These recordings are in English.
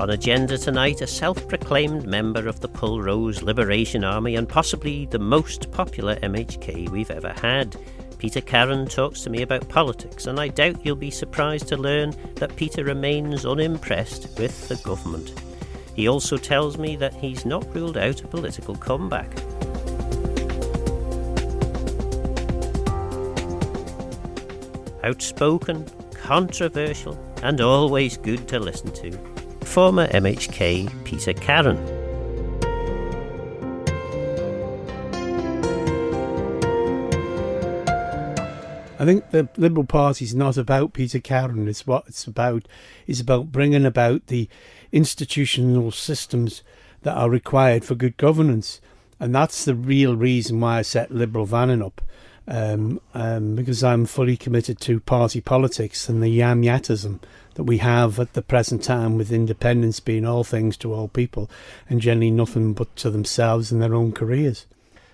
On agenda tonight, a self-proclaimed member of the Pulrose Liberation Army and possibly the most popular MHK we've ever had. Peter Carron talks to me about politics, and I doubt you'll be surprised to learn that Peter remains unimpressed with the government. He also tells me that he's not ruled out a political comeback. Outspoken, controversial, and always good to listen to. Former MHK Peter Carron. I think the Liberal Party is not about Peter Carron. It's what it's about is about bringing about the institutional systems that are required for good governance, and that's the real reason why I set Liberal Vannin up. Because I'm fully committed to party politics and the yam-yatism that we have at the present time, with independence being all things to all people and generally nothing but to themselves and their own careers.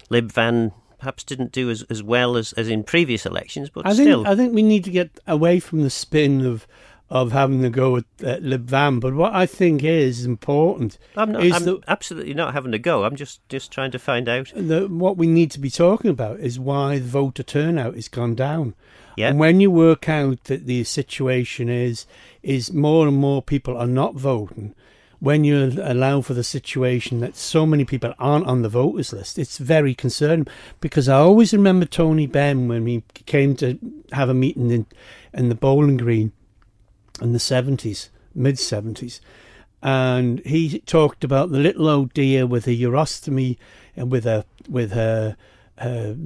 Lib Van perhaps didn't do as well as in previous elections, but I think we need to get away from the spin of having to go at Lib Van. But what I think is important I'm absolutely not having to go. I'm just trying to find out. What we need to be talking about is why the voter turnout has gone down. Yeah. And when you work out that the situation is more and more people are not voting, when you allow for the situation that so many people aren't on the voters list, it's very concerning. Because I always remember Tony Benn when we came to have a meeting in the Bowling Green in the 70s, mid-70s, and he talked about the little old dear with a urostomy and with her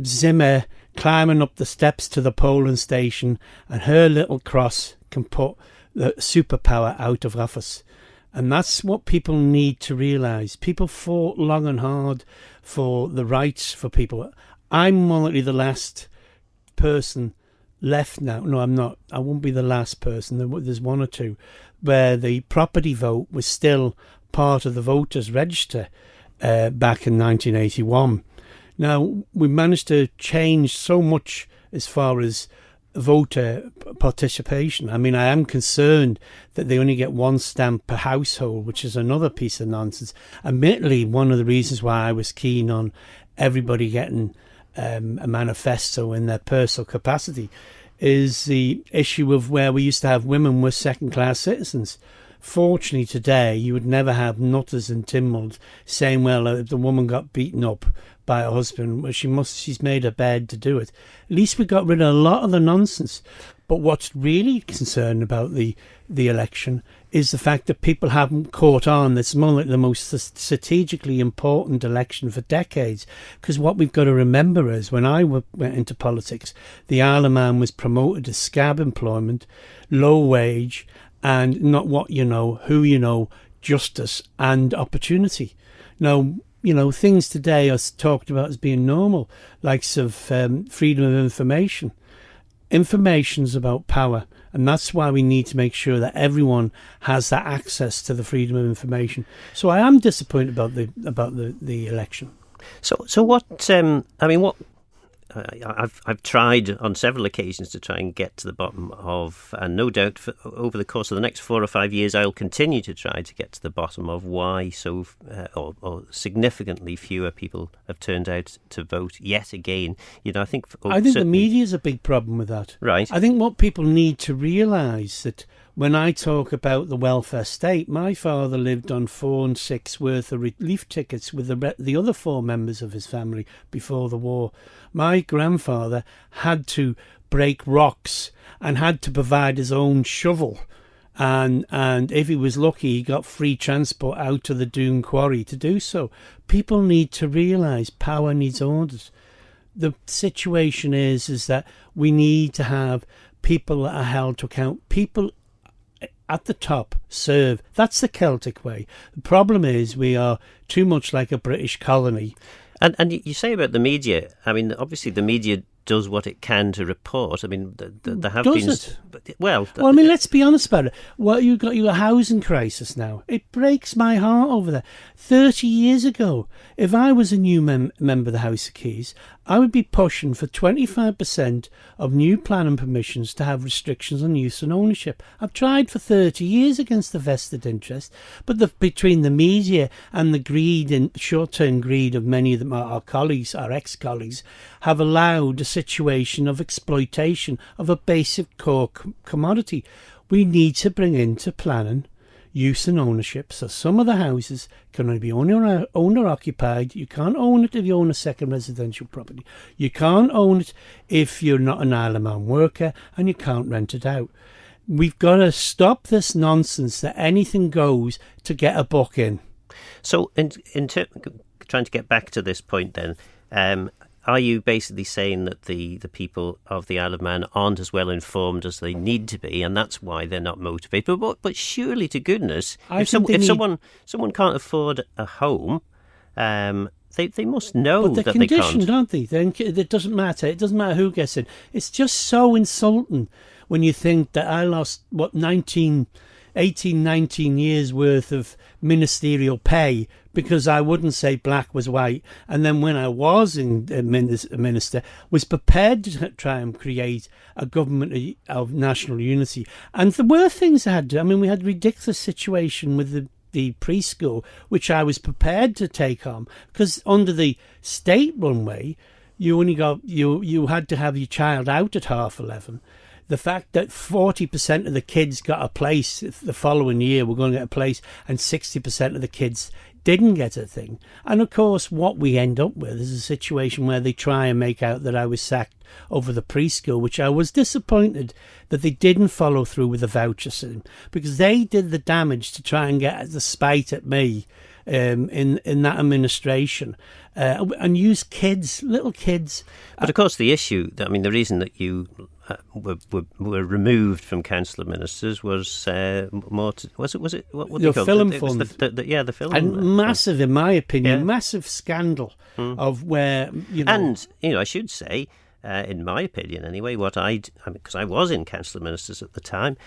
Zimmer climbing up the steps to the polling station, and her little cross can put the superpower out of office. And that's what people need to realise. People fought long and hard for the rights for people. I'm only the last person left now. No, I'm not. I won't be the last person. There's one or two where the property vote was still part of the voters' register back in 1981. Now, we managed to change so much as far as voter participation. I mean, I am concerned that they only get one stamp per household, which is another piece of nonsense. Admittedly, one of the reasons why I was keen on everybody getting a manifesto in their personal capacity is the issue of where we used to have women were second-class citizens. Fortunately, today, you would never have nutters and timmels saying, well, if the woman got beaten up by her husband, well, she's made her bed to do it. At least we got rid of a lot of the nonsense. But what's really concerning about the election is the fact that people haven't caught on. It's more like the most strategically important election for decades. Because what we've got to remember is when I went into politics, the Isle of Man was promoted to scab employment, low wage, and not what you know, who you know, justice and opportunity. Now, you know, things today are talked about as being normal, likes of freedom of information. Information's about power, and that's why we need to make sure that everyone has that access to the freedom of information. So I am disappointed about the election. So what? What? I've tried on several occasions to try and get to the bottom of, and no doubt over the course of the next 4 or 5 years, I'll continue to try to get to the bottom of why or significantly fewer people have turned out to vote yet again. You know, I think the media is a big problem with that. Right. I think what people need to realise that when I talk about the welfare state, my father lived on 4 and 6 worth of relief tickets with the other 4 members of his family before the war. My grandfather had to break rocks and had to provide his own shovel. And if he was lucky, he got free transport out to the Doon Quarry to do so. People need to realise power needs orders. The situation is that we need to have people that are held to account. People at the top serve. That's the Celtic way. The problem is we are too much like a British colony. And you say about the media, I mean, obviously the media does what it can to report. I mean, there have been... Does it? Well, I mean, let's be honest about it. Well, you've got your housing crisis now. It breaks my heart over there. 30 years ago, if I was a new member of the House of Keys, I would be pushing for 25% of new planning permissions to have restrictions on use and ownership. I've tried for 30 years against the vested interest, but between the media and the greed and short-term greed of many of them, our colleagues, our ex-colleagues, have allowed a situation of exploitation of a basic core commodity. We need to bring into planning use and ownership, so some of the houses can only be owner occupied. You can't own it if you own a second residential property. You can't own it if you're not an Isle of Man worker, and you can't rent it out. We've got to stop this nonsense that anything goes to get a buck in. So trying to get back to this point then, are you basically saying that the people of the Isle of Man aren't as well informed as they need to be, and that's why they're not motivated? But surely, to goodness, if someone can't afford a home, they must know that they can't. But they're conditioned, aren't they? It doesn't matter. It doesn't matter who gets in. It's just so insulting when you think that I lost, 18, 19 years worth of ministerial pay because I wouldn't say black was white, and then when I was a minister, was prepared to try and create a government of national unity. And there were things I had to. I mean, we had a ridiculous situation with the preschool, which I was prepared to take on, because under the state runway, you had to have your child out at 11:30. The fact that 40% of the kids got a place the following year, were going to get a place, and 60% of the kids didn't get a thing. And of course, what we end up with is a situation where they try and make out that I was sacked over the preschool, which I was disappointed that they didn't follow through with the voucher system, because they did the damage to try and get the spite at me in that administration, and use little kids. But of course, the issue, the reason that you were removed from council of ministers was more to, was it what would you call film it? fund? The film, and massive, in my opinion, massive scandal of where and I should say, in my opinion anyway, because I was in council of ministers at the time.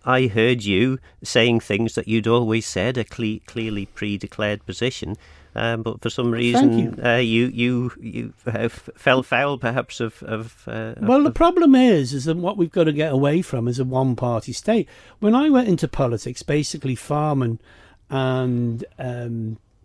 I heard you saying things that you'd always said, a clearly pre-declared position, but for some reason you fell foul, perhaps, of the problem is that what we've got to get away from is a one-party state. When I went into politics, basically farming and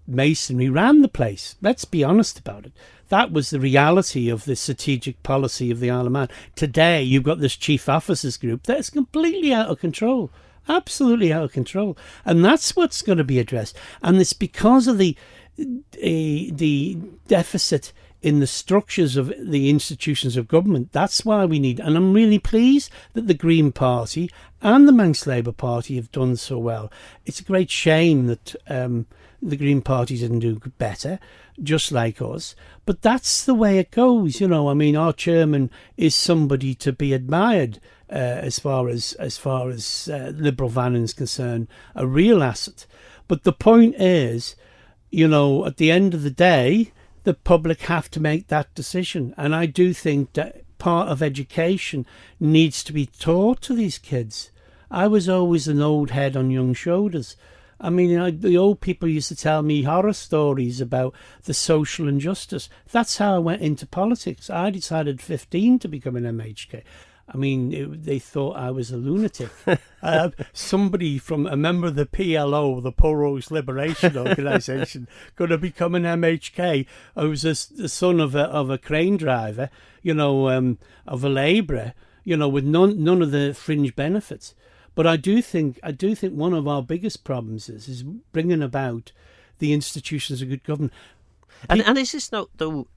masonry ran the place. Let's be honest about it. That was the reality of the strategic policy of the Isle of Man. Today, you've got this chief officers group that's completely out of control, absolutely out of control, and that's what's going to be addressed. And it's because of the deficit in the structures of the institutions of government. That's why we need, and I'm really pleased that the Green Party and the Manx Labour Party have done so well. It's a great shame that the Green Party didn't do better, just like us. But that's the way it goes, Our chairman is somebody to be admired, as far as Liberal Vannin is concerned, a real asset. But the point is, at the end of the day, the public have to make that decision. And I do think that part of education needs to be taught to these kids. I was always an old head on young shoulders. The old people used to tell me horror stories about the social injustice. That's how I went into politics. I decided at 15 to become an MHK. They thought I was a lunatic. Somebody from a member of the PLO, the Poor Rose Liberation Organisation, could have become an MHK. I was the son of a crane driver, of a labourer, with none of the fringe benefits. But I do think one of our biggest problems is bringing about the institutions of good government. And is this not, though?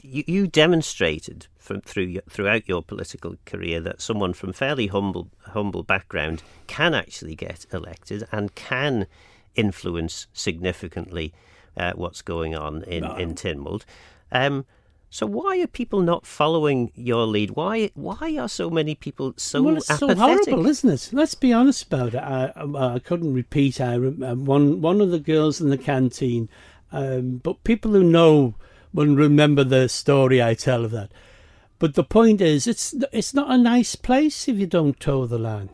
You demonstrated throughout your political career that someone from fairly humble background can actually get elected and can influence significantly what's going on in Tynwald. So why are people not following your lead? Why are so many people so it's apathetic? So horrible, isn't it? Let's be honest about it. I couldn't repeat. One of the girls in the canteen, but people who know will remember the story I tell of that. But the point is, it's not a nice place if you don't toe the line.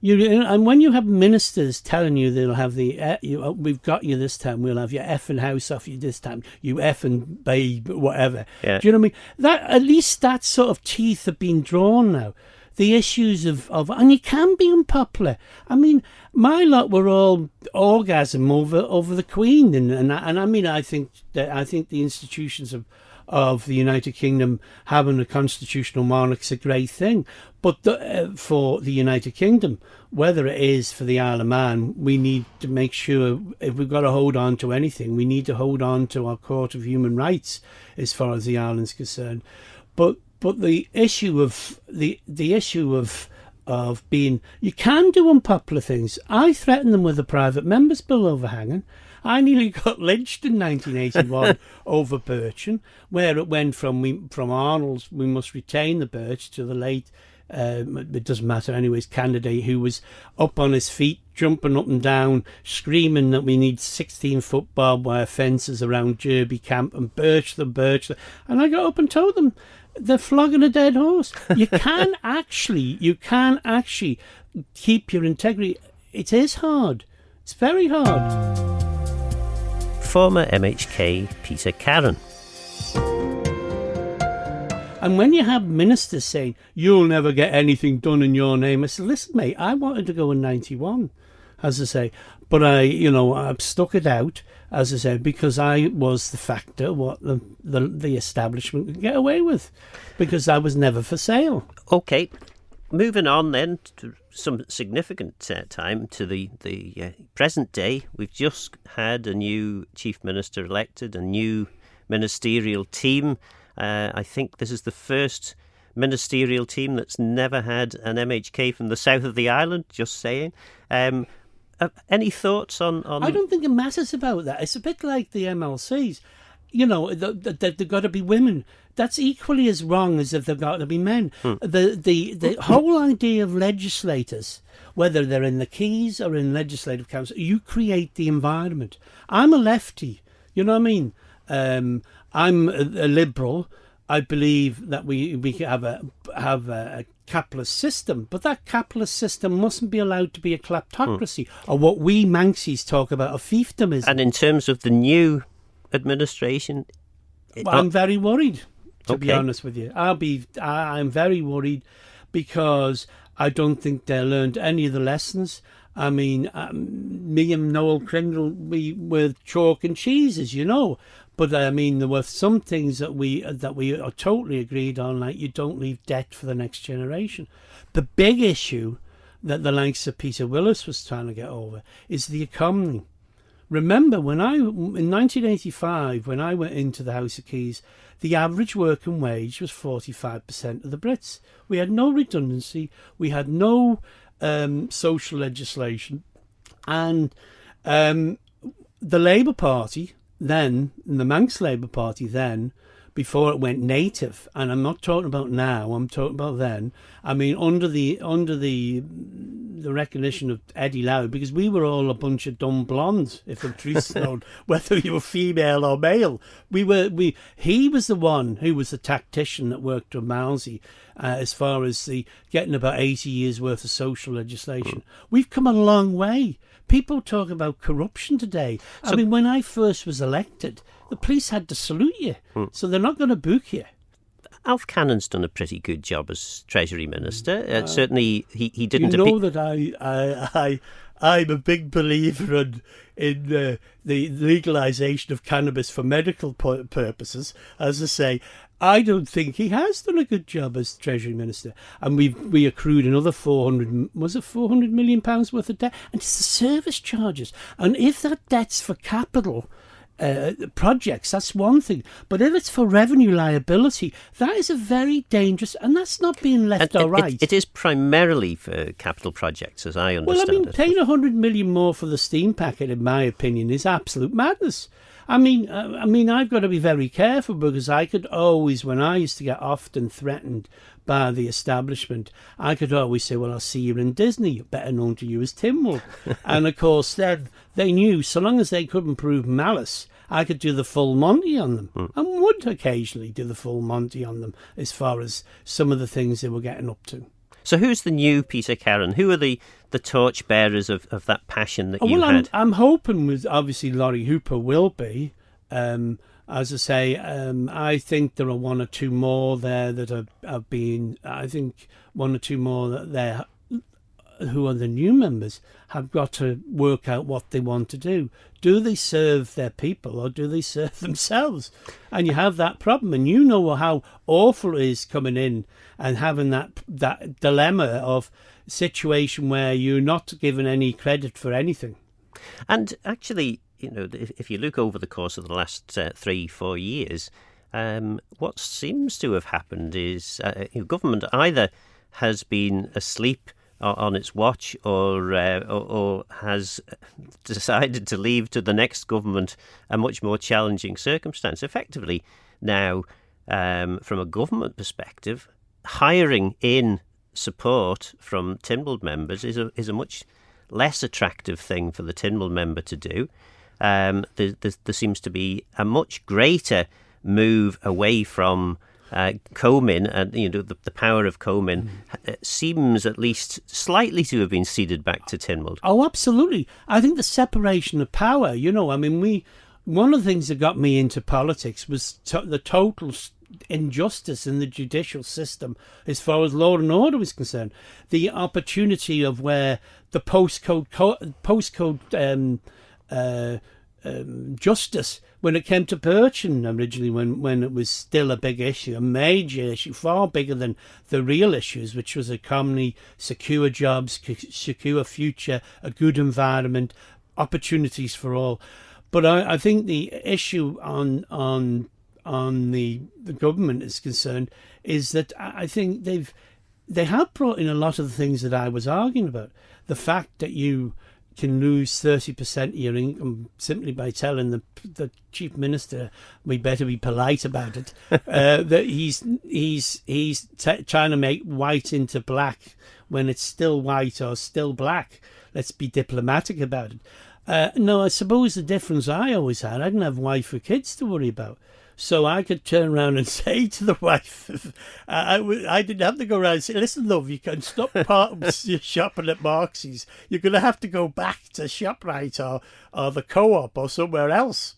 And when you have ministers telling you they'll have we've got you this time, we'll have your effing house off you this time, you effing babe, whatever. Yeah. Do you know what I mean? That at least that sort of teeth have been drawn now. The issues of and you can be unpopular. I mean, my lot were all orgasm over the Queen, and I mean, I think the institutions of the United Kingdom having a constitutional monarch is a great thing. But for the United Kingdom, whether it is for the Isle of Man, we need to make sure, if we've got to hold on to anything, we need to hold on to our Court of Human Rights as far as the island's concerned. But the issue of being, you can do unpopular things. I threatened them with a private members bill overhanging. I nearly got lynched in 1981 over Bircham, where it went from Arnold's "we must retain the Birch" to the late, it doesn't matter anyways, candidate who was up on his feet, jumping up and down, screaming that we need 16-foot barbed wire fences around Derby Camp and Birch them. And I got up and told them, they're flogging a dead horse. You can actually keep your integrity. It is hard. It's very hard. Former MHK Peter Carron. And when you have ministers saying, you'll never get anything done in your name, I said, listen, mate, I wanted to go in 91, as I say, but I've stuck it out, as I said, because I was the factor what the establishment could get away with, because I was never for sale. Okay, moving on then to some significant time to the present day. We've just had a new Chief Minister elected, a new ministerial team. I think this is the first ministerial team that's never had an MHK from the south of the island, just saying. Any thoughts on... I don't think it matters about that. It's a bit like the MLCs. You know, they've got to be women. That's equally as wrong as if they've got to be men. The whole idea of legislators, whether they're in the Keys or in Legislative Council, you create the environment. I'm a lefty, you know what I mean? I'm a liberal. I believe that we have a capitalist system, but that capitalist system mustn't be allowed to be a kleptocracy or what we Manxies talk about, a fiefdomism. And in terms of the new administration, I'm very worried. To be honest with you, I'm very worried because I don't think they learned any of the lessons. I mean, me and Noel Crindle, we were chalk and cheese, as you know. But I mean, there were some things that we are totally agreed on, like you don't leave debt for the next generation. The big issue that the likes of Peter Willis was trying to get over is the economy. Remember, in 1985, when I went into the House of Keys, the average working wage was 45% of the Brits. We had no redundancy. We had no social legislation. And the Labour Party then, the Manx Labour Party then, before it went native, and I'm not talking about now, I'm talking about then. I mean, under the recognition of Eddie Lowe, because we were all a bunch of dumb blondes, if the truth's known, whether you were female or male. He was the one who was the tactician that worked with Mousey as far as the getting about 80 years worth of social legislation. We've come a long way. People talk about corruption today. I mean, when I first was elected, the police had to salute you, so they're not going to book you. Alf Cannon's done a pretty good job as Treasury Minister. Certainly, he didn't... You know that I'm a big believer in the legalisation of cannabis for medical purposes. As I say, I don't think he has done a good job as Treasury Minister. And we accrued another £400 million worth of debt? And it's the service charges. And if that debt's for capital projects, that's one thing. But if it's for revenue liability, that is a very dangerous, and that's not being left or right. It is primarily for capital projects, as I understand it. Well, I mean, paying $100 million more for the steam packet, in my opinion, is absolute madness. I mean, I've got to be very careful because I could always, when I used to get often threatened by the establishment, I could always say, well, I'll see you in Disney, better known to you as Tynwald. And of course, then they knew, so long as they couldn't prove malice, I could do the full Monty on them, and would occasionally do the full Monty on them as far as some of the things they were getting up to. So who's the new Peter Carron? Who are the torchbearers of that passion that you had? I'm hoping with obviously Laurie Hooper will be. As I say, I think there are one or two more there that have been. I think one or two more that there who are the new members have got to work out what they want to do. Do they serve their people or do they serve themselves? And you have that problem, and you know how awful it is coming in and having that dilemma of situation where you're not given any credit for anything. And actually, if you look over the course of the last 3-4 years, what seems to have happened is government either has been asleep on its watch or has decided to leave to the next government a much more challenging circumstance. Effectively, now, from a government perspective, hiring in support from Tynwald members is a much less attractive thing for the Tynwald member to do. There seems to be a much greater move away from Comyn, and the power of Comyn seems at least slightly to have been ceded back to Tynwald. Oh, absolutely. I think the separation of power. One of the things that got me into politics was the total injustice in the judicial system as far as law and order was concerned. The opportunity of where the postcode justice, when it came to Bircham originally, when it was still a big issue, a major issue, far bigger than the real issues, which was economy, secure jobs, secure future, a good environment, opportunities for all. But I think the issue on the government is concerned is that I think they have brought in a lot of the things that I was arguing about. The fact that you can lose 30% of your income simply by telling the chief minister, we better be polite about it, that he's trying to make white into black when it's still white or still black. Let's be diplomatic about it. No, I suppose the difference I always had, I didn't have wife or kids to worry about. So I could turn around and say to the wife, I didn't have to go around and say, listen, love, you can stop shopping at Marx's. You're going to have to go back to ShopRite or the Co-op or somewhere else.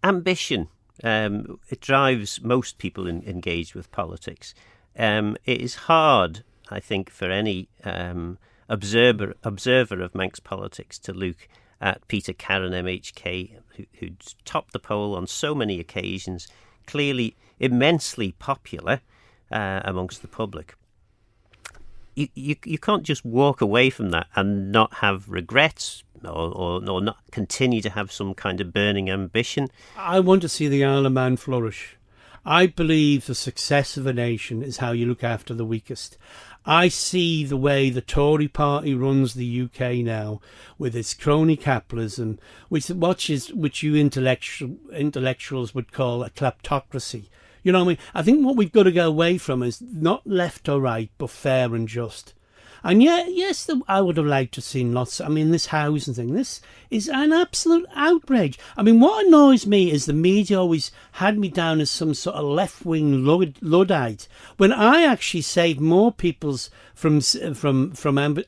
Ambition. It drives most people engaged with politics. It is hard, I think, for any observer of Manx politics to look at Peter Carron MHK, who topped the poll on so many occasions, clearly immensely popular amongst the public. You can't just walk away from that and not have regrets or not continue to have some kind of burning ambition. I want to see the Isle of Man flourish. I believe the success of a nation is how you look after the weakest. I see the way the Tory party runs the UK now, with its crony capitalism, which you intellectuals would call a kleptocracy. You know what I mean? I think what we've got to go away from is not left or right, but fair and just. And yes, I would have liked to have seen lots. I mean, this housing thing, this is an absolute outrage. I mean, what annoys me is the media always had me down as some sort of left-wing Luddite, when I actually saved more people's from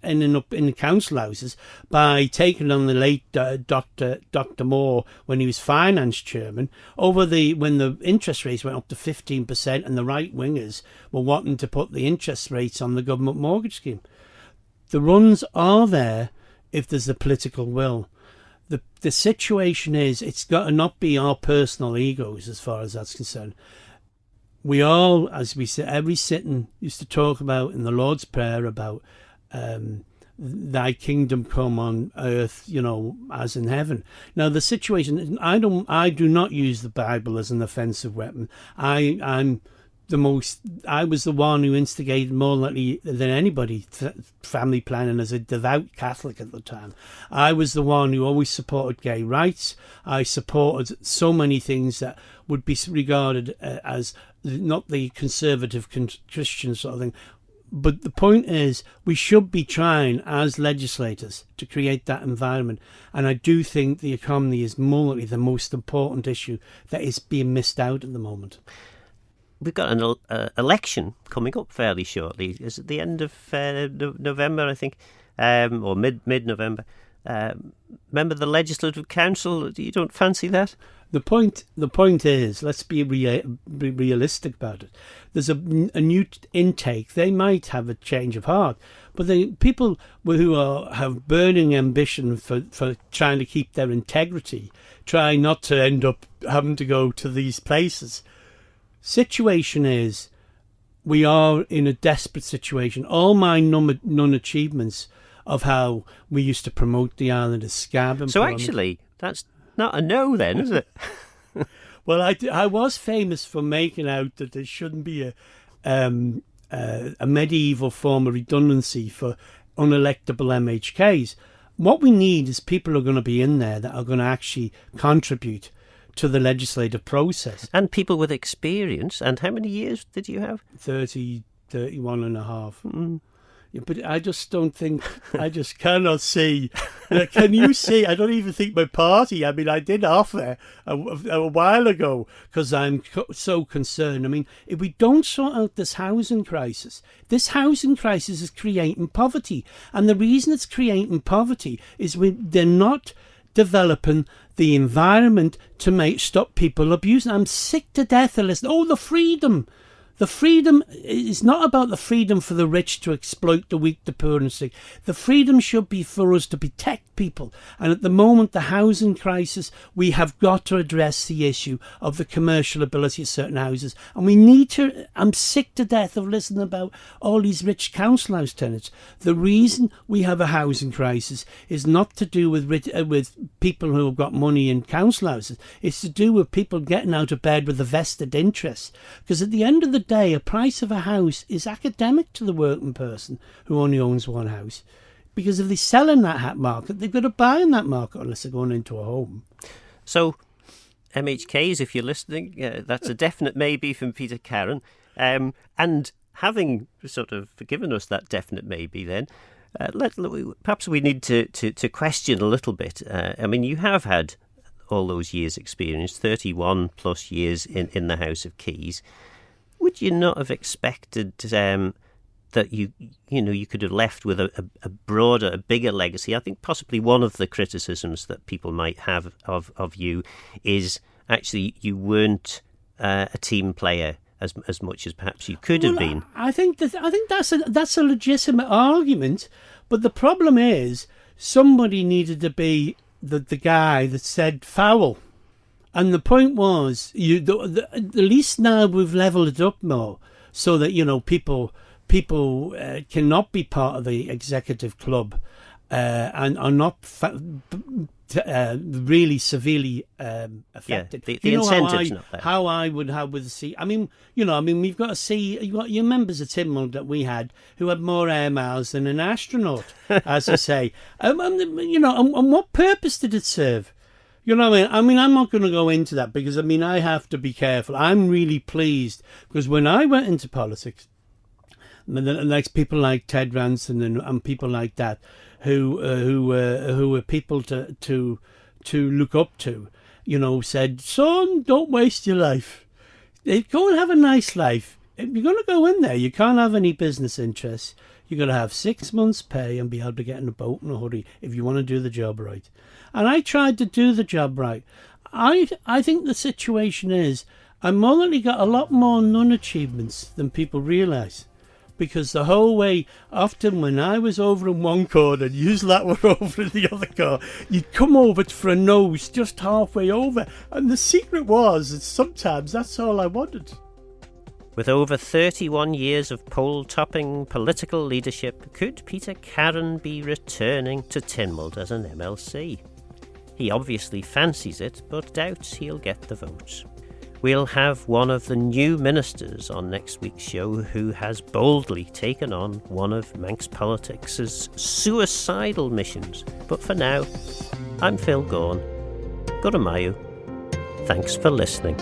ending up in the council houses by taking on the late Dr. Moore when he was finance chairman when the interest rates went up to 15% and the right-wingers were wanting to put the interest rates on the government mortgage scheme. The runs are there if there's a political will. The situation is, it's got to not be our personal egos as far as that's concerned. We all, as we said, every sitting used to talk about in the Lord's Prayer about thy kingdom come on earth, as in heaven. Now the situation, I do not use the Bible as an offensive weapon. I was the one who instigated more likely than anybody family planning as a devout Catholic at the time. I was the one who always supported gay rights. I supported so many things that would be regarded as not the conservative Christian sort of thing. But the point is, we should be trying as legislators to create that environment. And I do think the economy is more likely the most important issue that is being missed out at the moment. we've got an election coming up fairly shortly. Is it the end of November, I think, or mid-November? Remember the Legislative Council? You don't fancy that? The point is, let's be realistic about it. There's a new intake. They might have a change of heart, but the people who have burning ambition for trying to keep their integrity, try not to end up having to go to these places. Situation is, we are in a desperate situation. All my non-achievements of how we used to promote the island of Scab. So actually, that's not a no then, is it? Well, I was famous for making out that there shouldn't be a medieval form of redundancy for unelectable MHKs. What we need is people who are going to be in there that are going to actually contribute to the legislative process. And people with experience. And how many years did you have? 31 and a half. Yeah, but I just don't think, I just cannot see. Can you see? I don't even think my party, I mean, I did offer a while ago because I'm so concerned. I mean, if we don't sort out this housing crisis is creating poverty. And the reason it's creating poverty is they're not developing the environment to stop people abusing. I'm sick to death of listening. Oh, the freedom. The freedom is not about the freedom for the rich to exploit the weak, the poor and the sick. The freedom should be for us to protect people. And at the moment, the housing crisis, we have got to address the issue of the commercial ability of certain houses. And we need to, I'm sick to death of listening about all these rich council house tenants. The reason we have a housing crisis is not to do with people who have got money in council houses. It's to do with people getting out of bed with a vested interest. Because at the end of the day, a price of a house is academic to the working person who only owns one house, because if they sell in that market, they've got to buy in that market unless they're going into a home. So, MHKs, if you're listening, that's a definite maybe from Peter Carron. And having sort of given us that definite maybe, then perhaps we need to question a little bit. I mean, you have had all those years' experience, 31 plus years in the House of Keys. Would you not have expected that you could have left with a broader, a bigger legacy? I think possibly one of the criticisms that people might have of you is actually you weren't a team player as much as perhaps you could have been. I think that's a legitimate argument, but the problem is somebody needed to be the guy that said foul. And the point was, at least now we've levelled it up more, so that people cannot be part of the executive club and are not really severely affected. Yeah, the incentive's not there. How I would have with the C. I mean, we've got a C. You got your members of Tynwald that we had who had more air miles than an astronaut, as I say. And what purpose did it serve? You know what I mean? I'm not going to go into that because, I have to be careful. I'm really pleased because when I went into politics, like people like Ted Ranson and people like that, who were people to look up to, said, son, don't waste your life. Go and have a nice life. If you're going to go in there, you can't have any business interests. You've got to have 6 months' pay and be able to get in a boat in a hoodie if you want to do the job right. And I tried to do the job right. I think the situation is I've only got a lot more non-achievements than people realise. Because the whole way, often when I was over in one corner and you lot were over in the other corner, you'd come over for a nose just halfway over. And the secret was that sometimes that's all I wanted. With over 31 years of poll-topping political leadership, could Peter Carron be returning to Tynwald as an MLC? He obviously fancies it, but doubts he'll get the votes. We'll have one of the new ministers on next week's show who has boldly taken on one of Manx politics' suicidal missions. But for now, I'm Phil Gorn. Guramayu. Thanks for listening.